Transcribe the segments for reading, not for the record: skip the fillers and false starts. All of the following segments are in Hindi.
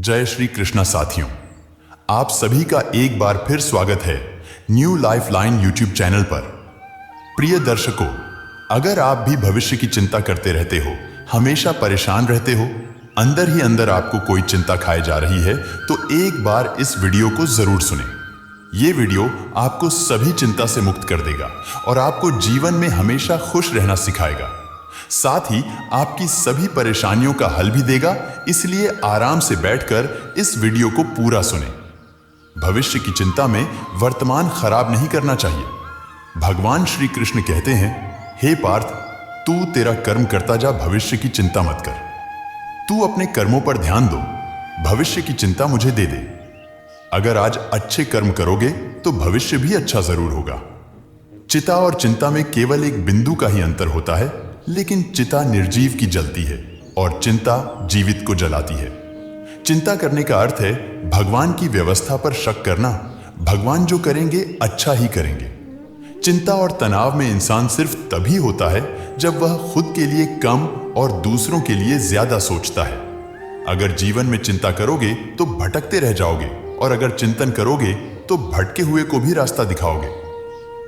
जय श्री कृष्णा साथियों, आप सभी का एक बार फिर स्वागत है new life line YouTube channel पर। प्रिय दर्शकों, अगर आप भी भविष्य की चिंता करते रहते हो, हमेशा परेशान रहते हो, अंदर ही अंदर आपको कोई चिंता खाए जा रही है, तो एक बार इस वीडियो को जरूर सुनें। ये वीडियो आपको सभी चिंता से मुक्त कर देगा और आपको जीवन में हमेशा खुश रहना सिखाएगा। साथ ही आपकी सभी परेशानियों का हल भी देगा, इसलिए आराम से बैठकर इस वीडियो को पूरा सुनें। भविष्य की चिंता में वर्तमान खराब नहीं करना चाहिए। भगवान श्री कृष्ण कहते हैं, हे पार्थ, तू तेरा कर्म करता जा, भविष्य की चिंता मत कर। तू अपने कर्मों पर ध्यान दो, भविष्य की चिंता मुझे दे दे। अगर आज अच्छे कर्म करोगे तो भविष्य भी अच्छा जरूर होगा। चिता और चिंता में केवल एक बिंदु का ही अंतर होता है, लेकिन चिता निर्जीव की जलती है और चिंता जीवित को जलाती है। चिंता करने का अर्थ है भगवान की व्यवस्था पर शक करना। भगवान जो करेंगे अच्छा ही करेंगे। चिंता और तनाव में इंसान सिर्फ तभी होता है जब वह खुद के लिए कम और दूसरों के लिए ज्यादा सोचता है। अगर जीवन में चिंता करोगे तो भटकते रह जाओगे, और अगर चिंतन करोगे तो भटके हुए को भी रास्ता दिखाओगे।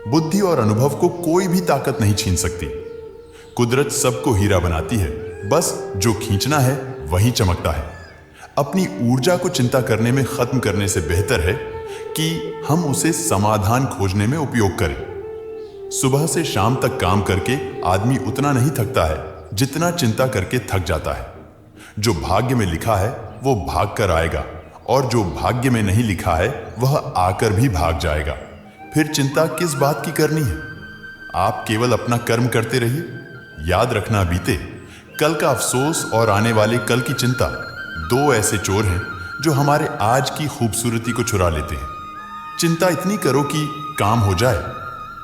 बुद्धि और अनुभव को कोई भी ताकत नहीं छीन सकती। कुदरत सबको हीरा बनाती है, बस जो खींचना है वही चमकता है। अपनी ऊर्जा को चिंता करने में खत्म करने से बेहतर है कि हम उसे समाधान खोजने में उपयोग करें। सुबह से शाम तक काम करके आदमी उतना नहीं थकता है जितना चिंता करके थक जाता है। जो भाग्य में लिखा है वो भाग कर आएगा, और जो भाग्य में नहीं लिखा है वह आकर भी भाग जाएगा। फिर चिंता किस बात की करनी है? आप केवल अपना कर्म करते रहिए। याद रखना, बीते कल का अफसोस और आने वाले कल की चिंता दो ऐसे चोर हैं जो हमारे आज की खूबसूरती को चुरा लेते हैं। चिंता इतनी करो कि काम हो जाए,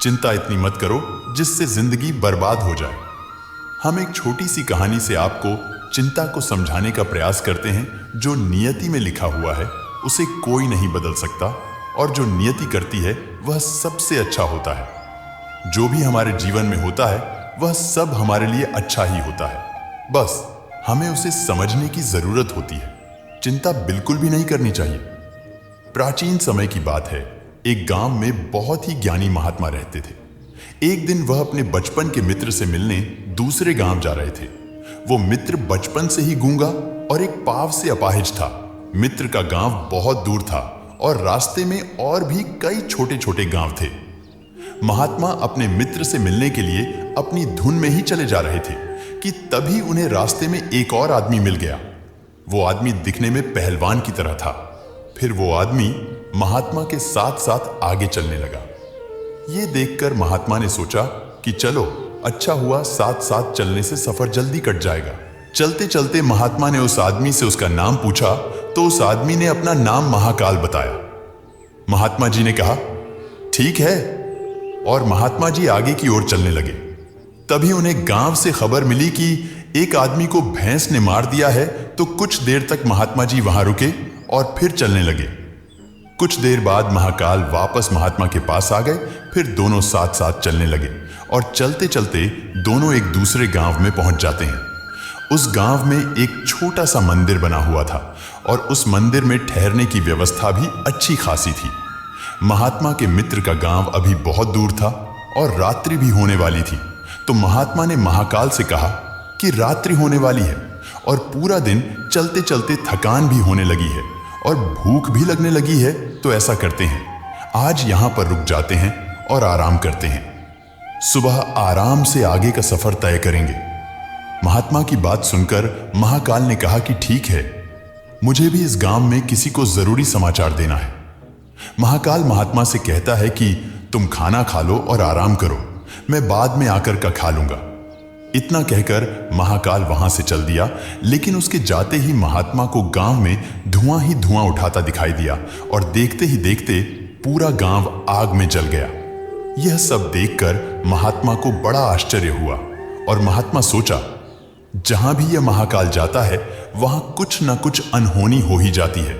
चिंता इतनी मत करो जिससे जिंदगी बर्बाद हो जाए। हम एक छोटी सी कहानी से आपको चिंता को समझाने का प्रयास करते हैं। जो नियति में लिखा हुआ है उसे कोई नहीं बदल सकता, और जो नियति करती है वह सबसे अच्छा होता है। जो भी हमारे जीवन में होता है वह सब हमारे लिए अच्छा ही होता है, बस हमें उसे समझने की जरूरत होती है। चिंता बिल्कुल भी नहीं करनी चाहिए। प्राचीन समय की बात है, एक गांव में बहुत ही ज्ञानी महात्मा रहते थे। एक दिन वह अपने बचपन के मित्र से मिलने दूसरे गांव जा रहे थे। वो मित्र बचपन से ही गूंगा और एक पांव से अपाहिज था। मित्र का गांव बहुत दूर था और रास्ते में और भी कई छोटे छोटे गांव थे। महात्मा अपने मित्र से मिलने के लिए अपनी धुन में ही चले जा रहे थे कि तभी उन्हें रास्ते में एक और आदमी मिल गया। वो आदमी दिखने में पहलवान की तरह था। फिर वो आदमी महात्मा के साथ साथ आगे चलने लगा। ये देखकर महात्मा ने सोचा कि चलो, अच्छा हुआ, साथ साथ चलने से सफर जल्दी कट जाएगा। चलते चलते महात्मा ने उस आदमी से उसका नाम पूछा तो उस आदमी ने अपना नाम महाकाल बताया। महात्मा जी ने कहा, ठीक है, और महात्मा जी आगे की ओर चलने लगे। तभी उन्हें गांव से खबर मिली कि एक आदमी को भैंस ने मार दिया है। तो कुछ देर तक महात्मा जी वहां रुके और फिर चलने लगे। कुछ देर बाद महाकाल वापस महात्मा के पास आ गए। फिर दोनों साथ साथ चलने लगे और चलते चलते दोनों एक दूसरे गांव में पहुंच जाते हैं। उस गांव में एक छोटा सा मंदिर बना हुआ था और उस मंदिर में ठहरने की व्यवस्था भी अच्छी खासी थी। महात्मा के मित्र का गांव अभी बहुत दूर था और रात्रि भी होने वाली थी। तो महात्मा ने महाकाल से कहा कि रात्रि होने वाली है और पूरा दिन चलते चलते थकान भी होने लगी है और भूख भी लगने लगी है। तो ऐसा करते हैं, आज यहां पर रुक जाते हैं और आराम करते हैं। सुबह आराम से आगे का सफर तय करेंगे। महात्मा की बात सुनकर महाकाल ने कहा कि ठीक है, मुझे भी इस गांव में किसी को जरूरी समाचार देना है। महाकाल महात्मा से कहता है कि तुम खाना खा लो और आराम करो, मैं बाद में आकर का खा लूंगा। इतना कहकर महाकाल वहां से चल दिया, लेकिन उसके जाते ही महात्मा को गांव में धुआं ही धुआं उठाता दिखाई दिया और देखते ही देखते पूरा गांव आग में जल गया। यह सब देखकर महात्मा को बड़ा आश्चर्य हुआ और महात्मा सोचा, जहां भी यह महाकाल जाता है वहां कुछ न कुछ अनहोनी हो ही जाती है।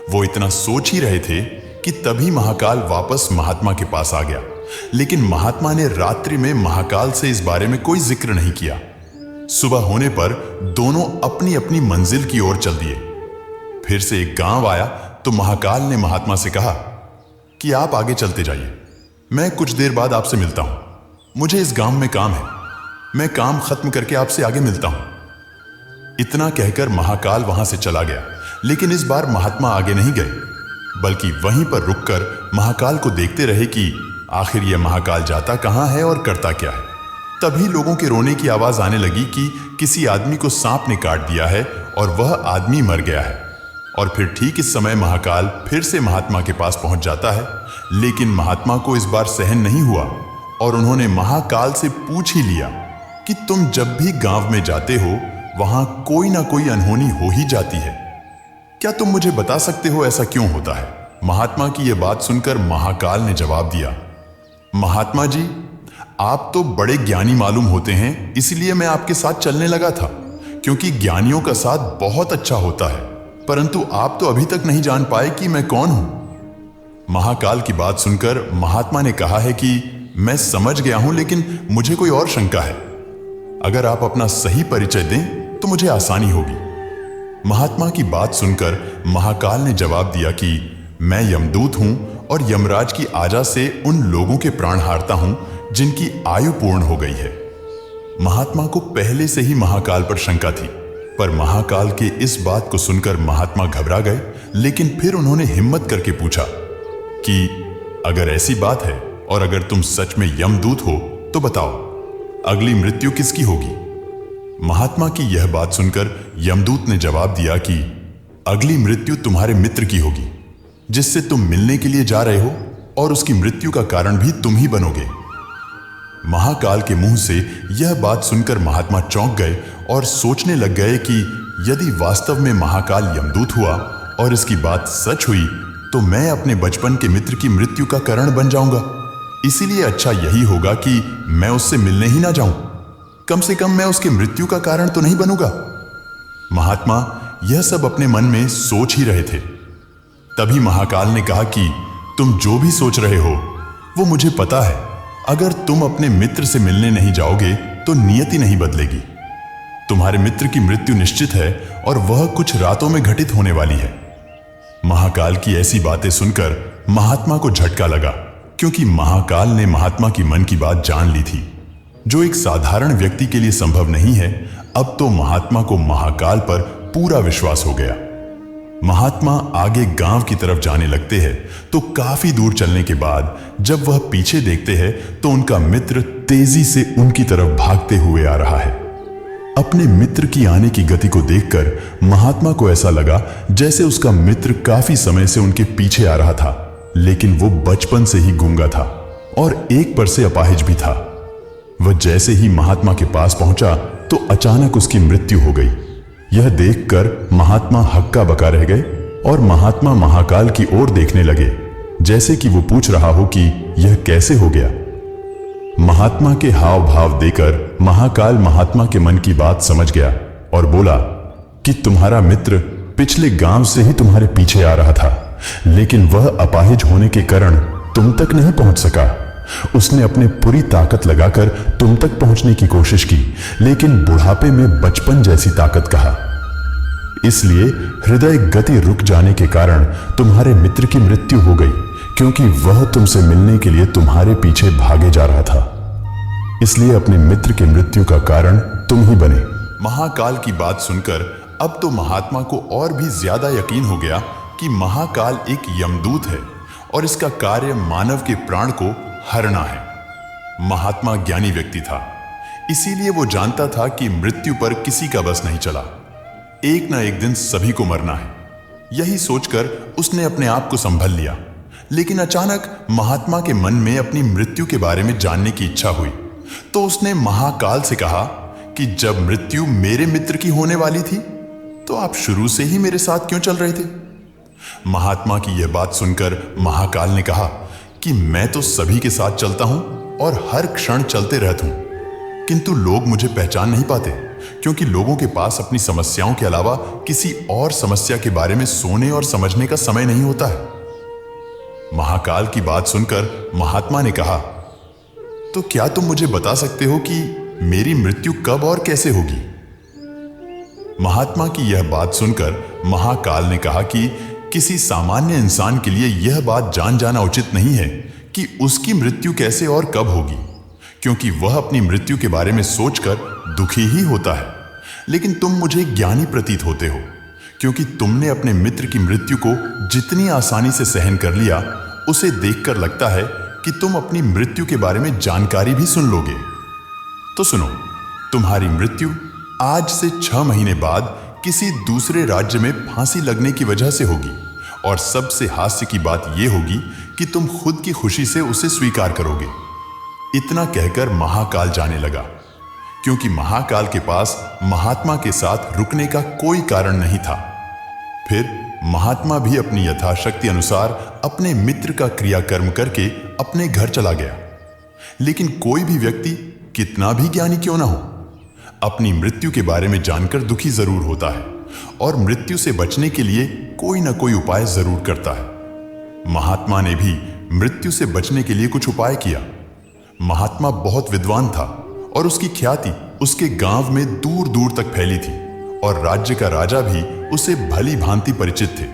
वो इतना सोच ही रहे थे कि तभी महाकाल वापस महात्मा के पास आ गया, लेकिन महात्मा ने रात्रि में महाकाल से इस बारे में कोई जिक्र नहीं किया। सुबह होने पर दोनों अपनी अपनी मंजिल की ओर चल दिए। फिर से एक गांव आया तो महाकाल ने महात्मा से कहा कि आप आगे चलते जाइए, मैं कुछ देर बाद आपसे मिलता हूं, मुझे इस गांव में काम है, मैं काम खत्म करके आपसे आगे मिलता हूं। इतना कहकर महाकाल वहां से चला गया, लेकिन इस बार महात्मा आगे नहीं गए, बल्कि वहीं पर रुककर महाकाल को देखते रहे कि आखिर यह महाकाल जाता कहां है और करता क्या है। तभी लोगों के रोने की आवाज आने लगी कि किसी आदमी को सांप ने काट दिया है और वह आदमी मर गया है। और फिर ठीक इस समय महाकाल फिर से महात्मा के पास पहुंच जाता है, लेकिन महात्मा को इस बार सहन नहीं हुआ और उन्होंने महाकाल से पूछ ही लिया कि तुम जब भी गांव में जाते हो वहां कोई ना कोई अनहोनी हो ही जाती है, क्या तुम मुझे बता सकते हो ऐसा क्यों होता है? महात्मा की यह बात सुनकर महाकाल ने जवाब दिया, महात्मा जी, आप तो बड़े ज्ञानी मालूम होते हैं, इसलिए मैं आपके साथ चलने लगा था, क्योंकि ज्ञानियों का साथ बहुत अच्छा होता है, परंतु आप तो अभी तक नहीं जान पाए कि मैं कौन हूं। महाकाल की बात सुनकर महात्मा ने कहा है कि मैं समझ गया हूं, लेकिन मुझे कोई और शंका है, अगर आप अपना सही परिचय दें तो मुझे आसानी होगी। महात्मा की बात सुनकर महाकाल ने जवाब दिया कि मैं यमदूत हूं और यमराज की आजा से उन लोगों के प्राण हारता हूं जिनकी आयु पूर्ण हो गई है। महात्मा को पहले से ही महाकाल पर शंका थी, पर महाकाल के इस बात को सुनकर महात्मा घबरा गए, लेकिन फिर उन्होंने हिम्मत करके पूछा कि अगर ऐसी बात है और अगर तुम सच में यमदूत हो तो बताओ, अगली मृत्यु किसकी होगी? महात्मा की यह बात सुनकर यमदूत ने जवाब दिया कि अगली मृत्यु तुम्हारे मित्र की होगी, जिससे तुम मिलने के लिए जा रहे हो, और उसकी मृत्यु का कारण भी तुम ही बनोगे। महाकाल के मुंह से यह बात सुनकर महात्मा चौंक गए और सोचने लग गए कि यदि वास्तव में महाकाल यमदूत हुआ और इसकी बात सच हुई तो मैं अपने बचपन के मित्र की मृत्यु का कारण बन जाऊंगा। इसीलिए अच्छा यही होगा कि मैं उससे मिलने ही ना जाऊं, कम से कम मैं उसकी मृत्यु का कारण तो नहीं बनूंगा। महात्मा यह सब अपने मन में सोच ही रहे थे। तभी महाकाल ने कहा कि तुम जो भी सोच रहे हो वो मुझे पता है, अगर तुम अपने मित्र से मिलने नहीं जाओगे तो नियति नहीं बदलेगी। तुम्हारे मित्र की मृत्यु निश्चित है और वह कुछ रातों में घटित होने वाली है। महाकाल की ऐसी बातें सुनकर महात्मा को झटका लगा, क्योंकि महाकाल ने महात्मा की मन की बात जान ली थी, जो एक साधारण व्यक्ति के लिए संभव नहीं है। अब तो महात्मा को महाकाल पर पूरा विश्वास हो गया। महात्मा आगे गांव की तरफ जाने लगते हैं तो काफी दूर चलने के बाद जब वह पीछे देखते हैं तो उनका मित्र तेजी से उनकी तरफ भागते हुए आ रहा है। अपने मित्र की आने की गति को देखकर महात्मा को ऐसा लगा जैसे उसका मित्र काफी समय से उनके पीछे आ रहा था, लेकिन वो बचपन से ही गूंगा था और एक पर से अपाहिज भी था। वह जैसे ही महात्मा के पास पहुंचा तो अचानक उसकी मृत्यु हो गई। यह देखकर महात्मा हक्का बका रह गए और महात्मा महाकाल की ओर देखने लगे, जैसे कि वो पूछ रहा हो कि यह कैसे हो गया। महात्मा के हाव भाव देकर महाकाल महात्मा के मन की बात समझ गया और बोला कि तुम्हारा मित्र पिछले गांव से ही तुम्हारे पीछे आ रहा था, लेकिन वह अपाहिज होने के कारण तुम तक नहीं पहुंच सका। उसने अपने पूरी ताकत लगाकर तुम तक पहुंचने की कोशिश की, लेकिन बुढ़ापे में बचपन जैसी ताकत कहा। इसलिए हृदय गति रुक जाने के कारण तुम्हारे मित्र की मृत्यु हो गई, क्योंकि वह तुमसे मिलने के लिए तुम्हारे पीछे भागे जा रहा था। इसलिए अपने मित्र की मृत्यु का कारण तुम ही बने। महाकाल की बात सुनकर अब तो महात्मा को और भी ज्यादा यकीन हो गया कि महाकाल एक यमदूत है और इसका कार्य मानव के प्राण को हरना है। महात्मा ज्ञानी व्यक्ति था, इसीलिए वो जानता था कि मृत्यु पर किसी का बस नहीं चला, एक ना एक दिन सभी को मरना है। यही सोचकर उसने अपने आप को संभल लिया, लेकिन अचानक महात्मा के मन में अपनी मृत्यु के बारे में जानने की इच्छा हुई, तो उसने महाकाल से कहा कि जब मृत्यु मेरे मित्र की होने वाली थी तो आप शुरू से ही मेरे साथ क्यों चल रहे थे? महात्मा की यह बात सुनकर महाकाल ने कहा कि मैं तो सभी के साथ चलता हूं और हर क्षण चलते रहता हूं, किंतु लोग मुझे पहचान नहीं पाते, क्योंकि लोगों के पास अपनी समस्याओं के अलावा किसी और समस्या के बारे में सोचने और समझने का समय नहीं होता है। महाकाल की बात सुनकर महात्मा ने कहा, तो क्या तुम मुझे बता सकते हो कि मेरी मृत्यु कब और कैसे होगी? महात्मा की यह बात सुनकर महाकाल ने कहा कि किसी सामान्य इंसान के लिए यह बात जान जाना उचित नहीं है कि उसकी मृत्यु कैसे और कब होगी, क्योंकि वह अपनी मृत्यु के बारे में सोचकर दुखी ही होता है। लेकिन तुम मुझे ज्ञानी प्रतीत होते हो, क्योंकि तुमने अपने मित्र की मृत्यु को जितनी आसानी से सहन कर लिया, उसे देखकर लगता है कि तुम अपनी मृत्यु के बारे में जानकारी भी सुन लोगे। तो सुनो, तुम्हारी मृत्यु आज से 6 महीने बाद किसी दूसरे राज्य में फांसी लगने की वजह से होगी, और सबसे हास्य की बात यह होगी कि तुम खुद की खुशी से उसे स्वीकार करोगे। इतना कहकर महाकाल जाने लगा, क्योंकि महाकाल के पास महात्मा के साथ रुकने का कोई कारण नहीं था। फिर महात्मा भी अपनी यथाशक्ति अनुसार अपने मित्र का क्रियाकर्म करके अपने घर चला गया। लेकिन कोई भी व्यक्ति कितना भी ज्ञानी क्यों ना हो, अपनी मृत्यु के बारे में जानकर दुखी जरूर होता है और मृत्यु से बचने के लिए कोई ना कोई उपाय जरूर करता है। महात्मा ने भी मृत्यु से बचने के लिए कुछ उपाय किया। महात्मा बहुत विद्वान था और उसकी ख्याति उसके गांव में दूर दूर तक फैली थी, और राज्य का राजा भी उसे भली भांति परिचित थे।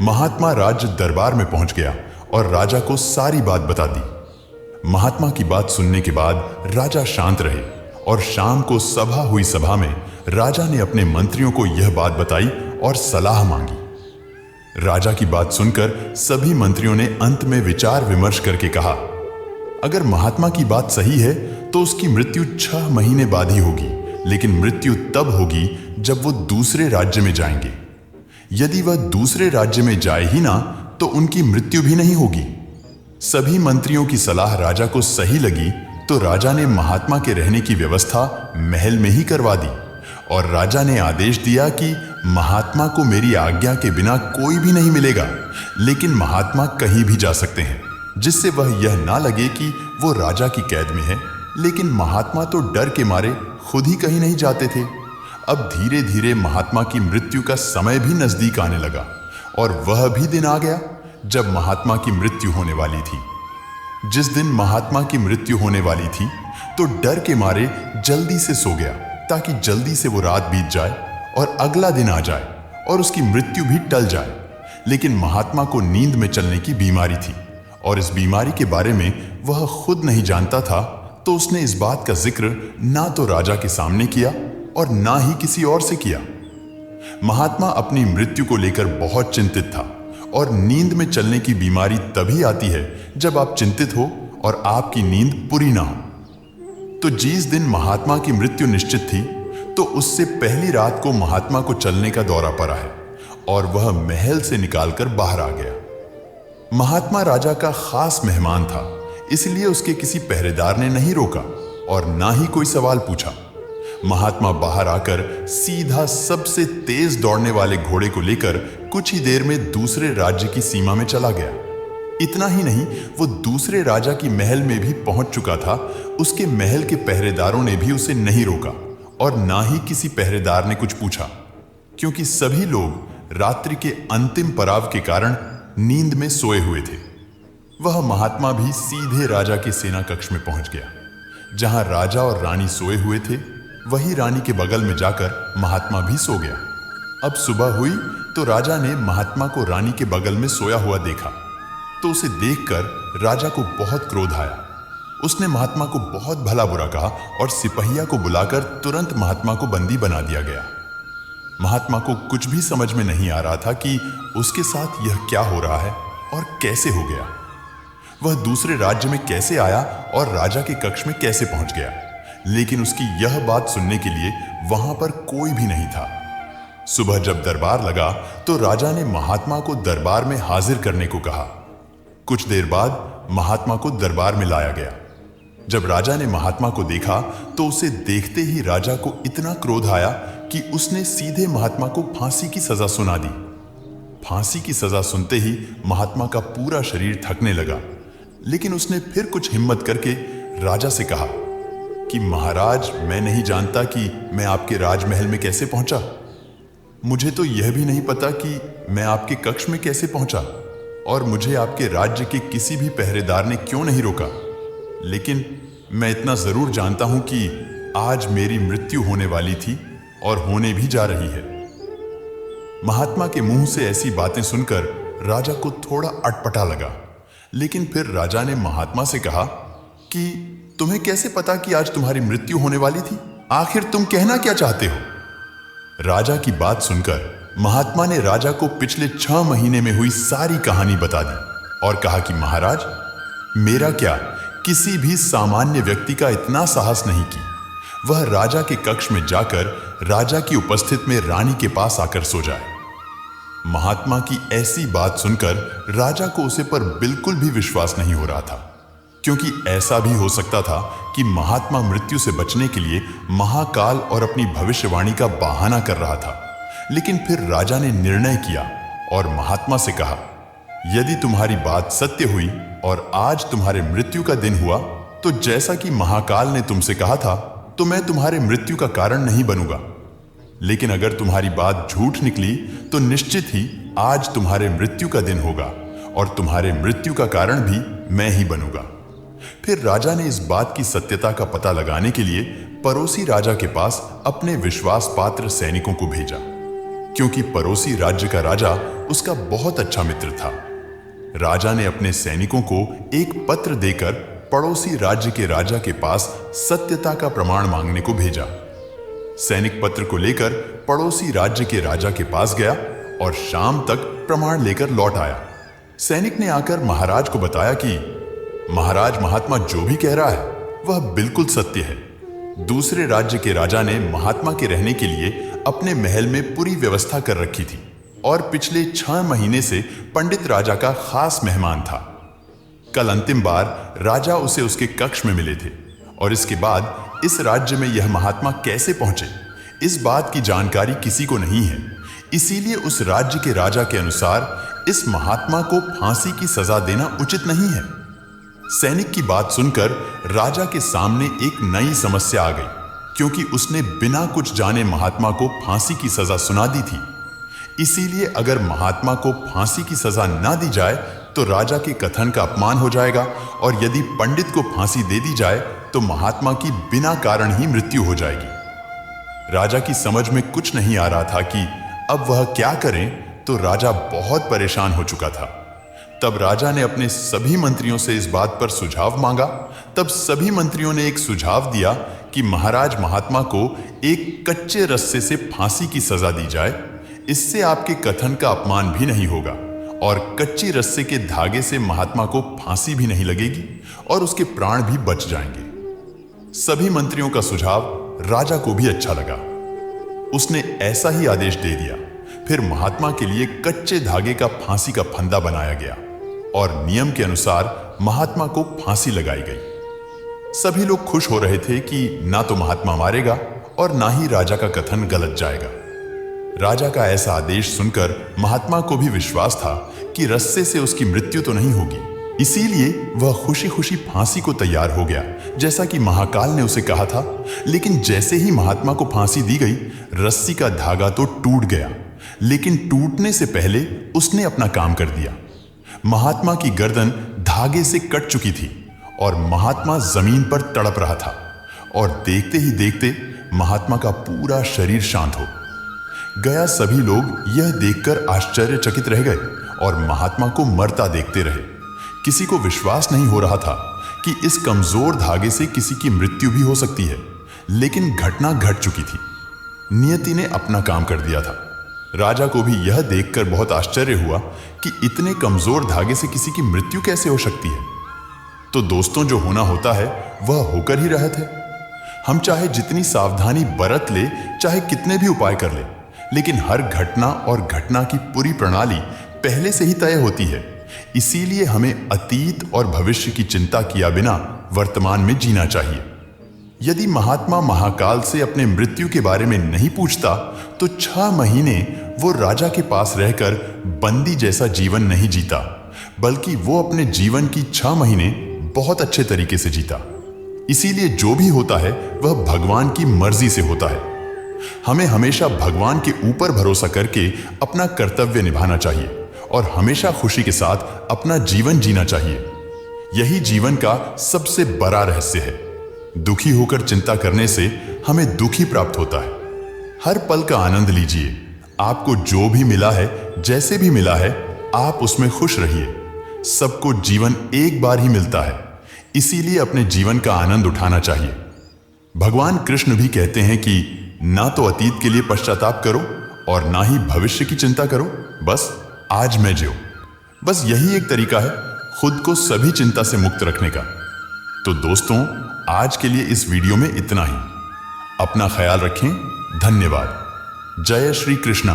महात्मा राज्य दरबार में पहुंच गया और राजा को सारी बात बता दी। महात्मा की बात सुनने के बाद राजा शांत रहे, और शाम को हुई सभा में राजा ने अपने मंत्रियों को यह बात बताई और सलाह मांगी। राजा की बात सुनकर सभी मंत्रियों ने अंत में विचार विमर्श करके कहा, अगर महात्मा की बात सही है तो उसकी मृत्यु 6 महीने बाद ही होगी, लेकिन मृत्यु तब होगी जब वो दूसरे राज्य में जाएंगे। यदि वह दूसरे राज्य में जाए ही ना तो उनकी मृत्यु भी नहीं होगी। सभी मंत्रियों की सलाह राजा को सही लगी, तो राजा ने महात्मा के रहने की व्यवस्था महल में ही करवा दी, और राजा ने आदेश दिया कि महात्मा को मेरी आज्ञा के बिना कोई भी नहीं मिलेगा, लेकिन महात्मा कहीं भी जा सकते हैं, जिससे वह यह ना लगे कि वो राजा की कैद में है। लेकिन महात्मा तो डर के मारे खुद ही कहीं नहीं जाते थे। अब धीरे धीरे महात्मा की मृत्यु का समय भी नजदीक आने लगा, और वह भी दिन आ गया जब महात्मा की मृत्यु होने वाली थी। जिस दिन महात्मा की मृत्यु होने वाली थी तो डर के मारे जल्दी से सो गया, ताकि जल्दी से वो रात बीत जाए और अगला दिन आ जाए और उसकी मृत्यु भी टल जाए। लेकिन महात्मा को नींद में चलने की बीमारी थी, और इस बीमारी के बारे में वह खुद नहीं जानता था, तो उसने इस बात का जिक्र ना तो राजा के सामने किया और ना ही किसी और से किया। महात्मा अपनी मृत्यु को लेकर बहुत चिंतित था, और नींद में चलने की बीमारी तभी आती है जब आप चिंतित हो और आपकी नींद पूरी ना हो। तो जिस दिन महात्मा की मृत्यु निश्चित थी, तो उससे पहली रात को महात्मा को चलने का दौरा पड़ा है, और वह महल से निकालकर बाहर आ गया। महात्मा राजा का खास मेहमान था, इसलिए उसके किसी पहरेदार ने नहीं रोका और ना ही कोई सवाल पूछा। महात्मा बाहर आकर सीधा सबसे तेज दौड़ने वाले घोड़े को लेकर कुछ ही देर में दूसरे राज्य की सीमा में चला गया। इतना ही नहीं, वो दूसरे राजा की महल में भी पहुंच चुका था। उसके महल के पहरेदारों ने भी उसे नहीं रोका, और ना ही किसी पहरेदार ने कुछ पूछा, क्योंकि सभी लोग रात्रि के अंतिम पड़ाव के कारण नींद में सोए हुए थे। वह महात्मा भी सीधे राजा के सेना कक्ष में पहुंच गया। जहां राजा और रानी सोए हुए थे, वही रानी के बगल में जाकर महात्मा भी सो गया। अब सुबह हुई तो राजा ने महात्मा को रानी के बगल में सोया हुआ देखा, तो उसे देखकर राजा को बहुत क्रोध आया। उसने महात्मा को बहुत भला बुरा कहा और सिपहिया को बुलाकर तुरंत महात्मा को बंदी बना दिया गया। महात्मा को कुछ भी समझ में नहीं आ रहा था कि उसके साथ यह क्या हो रहा है और कैसे हो गया। वह दूसरे राज्य में कैसे आया और राजा के कक्ष में कैसे पहुंच गया, लेकिन उसकी यह बात सुनने के लिए वहां पर कोई भी नहीं था। सुबह जब दरबार लगा तो राजा ने महात्मा को दरबार में हाजिर करने को कहा। कुछ देर बाद महात्मा को दरबार में लाया गया। जब राजा ने महात्मा को देखा तो उसे देखते ही राजा को इतना क्रोध आया कि उसने सीधे महात्मा को फांसी की सजा सुना दी। फांसी की सजा सुनते ही महात्मा का पूरा शरीर थकने लगा, लेकिन उसने फिर कुछ हिम्मत करके राजा से कहा कि महाराज, मैं नहीं जानता कि मैं आपके राजमहल में कैसे पहुंचा। मुझे तो यह भी नहीं पता कि मैं आपके कक्ष में कैसे पहुंचा, और मुझे आपके राज्य के किसी भी पहरेदार ने क्यों नहीं रोका। लेकिन मैं इतना जरूर जानता हूं कि आज मेरी मृत्यु होने वाली थी और होने भी जा रही है। महात्मा के मुंह से ऐसी बातें सुनकर राजा को थोड़ा अटपटा लगा, लेकिन फिर राजा ने महात्मा से कहा कि तुम्हें कैसे पता कि आज तुम्हारी मृत्यु होने वाली थी? आखिर तुम कहना क्या चाहते हो? राजा की बात सुनकर महात्मा ने राजा को पिछले 6 महीने में हुई सारी कहानी बता दी और कहा कि महाराज, मेरा क्या किसी भी सामान्य व्यक्ति का इतना साहस नहीं कि वह राजा के कक्ष में जाकर राजा की उपस्थिति में रानी के पास आकर सो जाए। महात्मा की ऐसी बात सुनकर राजा को उसे पर बिल्कुल भी विश्वास नहीं हो रहा था, क्योंकि ऐसा भी हो सकता था कि महात्मा मृत्यु से बचने के लिए महाकाल और अपनी भविष्यवाणी का बहाना कर रहा था। लेकिन फिर राजा ने निर्णय किया और महात्मा से कहा, यदि तुम्हारी बात सत्य हुई और आज तुम्हारे मृत्यु का दिन हुआ, तो जैसा कि महाकाल ने तुमसे कहा था, तो मैं तुम्हारे मृत्यु का कारण नहीं बनूंगा। लेकिन अगर तुम्हारी बात झूठ निकली तो निश्चित ही आज तुम्हारे मृत्यु का दिन होगा और तुम्हारे मृत्यु का कारण भी मैं ही बनूंगा। फिर राजा ने इस बात की सत्यता का पता लगाने के लिए पड़ोसी राजा के पास अपने विश्वास पात्र सैनिकों को भेजा, क्योंकि पड़ोसी राज्य का राजा उसका बहुत अच्छा मित्र था। राजा ने अपने सैनिकों को एक पत्र देकर पड़ोसी राज्य के राजा के पास सत्यता का प्रमाण मांगने को भेजा। सैनिक पत्र को लेकर पड़ोसी राज्य के राजा के पास गया और शाम तक प्रमाण लेकर लौट आया। सैनिक ने आकर महाराज को बताया कि महाराज, महात्मा जो भी कह रहा है वह बिल्कुल सत्य है। दूसरे राज्य के राजा ने महात्मा के रहने के लिए अपने महल में पूरी व्यवस्था कर रखी थी और पिछले 6 महीने से पंडित राजा का खास मेहमान था। कल अंतिम बार राजा उसे उसके कक्ष में मिले थे और इसके बाद इस राज्य में यह महात्मा कैसे पहुंचे, इस बात की जानकारी किसी को नहीं है। इसीलिए उस राज्य के राजा के अनुसार इस महात्मा को फांसी की सजा देना उचित नहीं है। सैनिक की बात सुनकर राजा के सामने एक नई समस्या आ गई, क्योंकि उसने बिना कुछ जाने महात्मा को फांसी की सजा सुना दी थी। इसीलिए अगर महात्मा को फांसी की सजा ना दी जाए तो राजा के कथन का अपमान हो जाएगा, और यदि पंडित को फांसी दे दी जाए तो महात्मा की बिना कारण ही मृत्यु हो जाएगी। राजा की समझ में कुछ नहीं आ रहा था कि अब वह क्या करें, तो राजा बहुत परेशान हो चुका था। तब राजा ने अपने सभी मंत्रियों से इस बात पर सुझाव मांगा। तब सभी मंत्रियों ने एक सुझाव दिया कि महाराज, महात्मा को एक कच्चे रस्से से फांसी की सजा दी जाए। इससे आपके कथन का अपमान भी नहीं होगा और कच्ची रस्से के धागे से महात्मा को फांसी भी नहीं लगेगी और उसके प्राण भी बच जाएंगे। सभी मंत्रियों का सुझाव राजा को भी अच्छा लगा। उसने ऐसा ही आदेश दे दिया। फिर महात्मा के लिए कच्चे धागे का फांसी का फंदा बनाया गया और नियम के अनुसार महात्मा को फांसी लगाई गई। सभी लोग खुश हो रहे थे कि ना तो महात्मा मारेगा और ना ही राजा का कथन गलत जाएगा। राजा का ऐसा आदेश सुनकर महात्मा को भी विश्वास था कि रस्से से उसकी मृत्यु तो नहीं होगी। इसीलिए वह खुशी खुशी फांसी को तैयार हो गया, जैसा कि महाकाल ने उसे कहा था। लेकिन जैसे ही महात्मा को फांसी दी गई, रस्सी का धागा तो टूट गया, लेकिन टूटने से पहले उसने अपना काम कर दिया। महात्मा की गर्दन धागे से कट चुकी थी और महात्मा जमीन पर तड़प रहा था, और देखते ही देखते महात्मा का पूरा शरीर शांत हो गया। सभी लोग यह देखकर आश्चर्यचकित रह गए और महात्मा को मरता देखते रहे। किसी को विश्वास नहीं हो रहा था कि इस कमजोर धागे से किसी की मृत्यु भी हो सकती है, लेकिन घटना घट चुकी थी। नियति ने अपना काम कर दिया था। राजा को भी यह देखकर बहुत आश्चर्य हुआ कि इतने कमजोर धागे से किसी की मृत्यु कैसे हो सकती है। तो दोस्तों, जो होना होता है वह होकर ही रहता है। हम चाहे जितनी सावधानी बरत ले, चाहे कितने भी उपाय कर ले, लेकिन हर घटना और घटना की पूरी प्रणाली पहले से ही तय होती है। इसीलिए हमें अतीत और भविष्य की चिंता किया बिना वर्तमान में जीना चाहिए। यदि महात्मा महाकाल से अपने मृत्यु के बारे में नहीं पूछता, तो 6 महीने वो राजा के पास रहकर बंदी जैसा जीवन नहीं जीता, बल्कि वो अपने जीवन की 6 महीने बहुत अच्छे तरीके से जीता। इसीलिए जो भी होता है वह भगवान की मर्जी से होता है। हमें हमेशा भगवान के ऊपर भरोसा करके अपना कर्तव्य निभाना चाहिए और हमेशा खुशी के साथ अपना जीवन जीना चाहिए। यही जीवन का सबसे बड़ा रहस्य है। दुखी होकर चिंता करने से हमें दुख ही प्राप्त होता है। हर पल का आनंद लीजिए, आपको जो भी मिला है, जैसे भी मिला है, आप उसमें खुश रहिए। सबको जीवन एक बार ही मिलता है, इसीलिए अपने जीवन का आनंद उठाना चाहिए। भगवान कृष्ण भी कहते हैं कि ना तो अतीत के लिए पश्चाताप करो और ना ही भविष्य की चिंता करो, बस आज में जियो। बस यही एक तरीका है खुद को सभी चिंता से मुक्त रखने का। तो दोस्तों, आज के लिए इस वीडियो में इतना ही। अपना ख्याल रखें। धन्यवाद। जय श्री कृष्णा।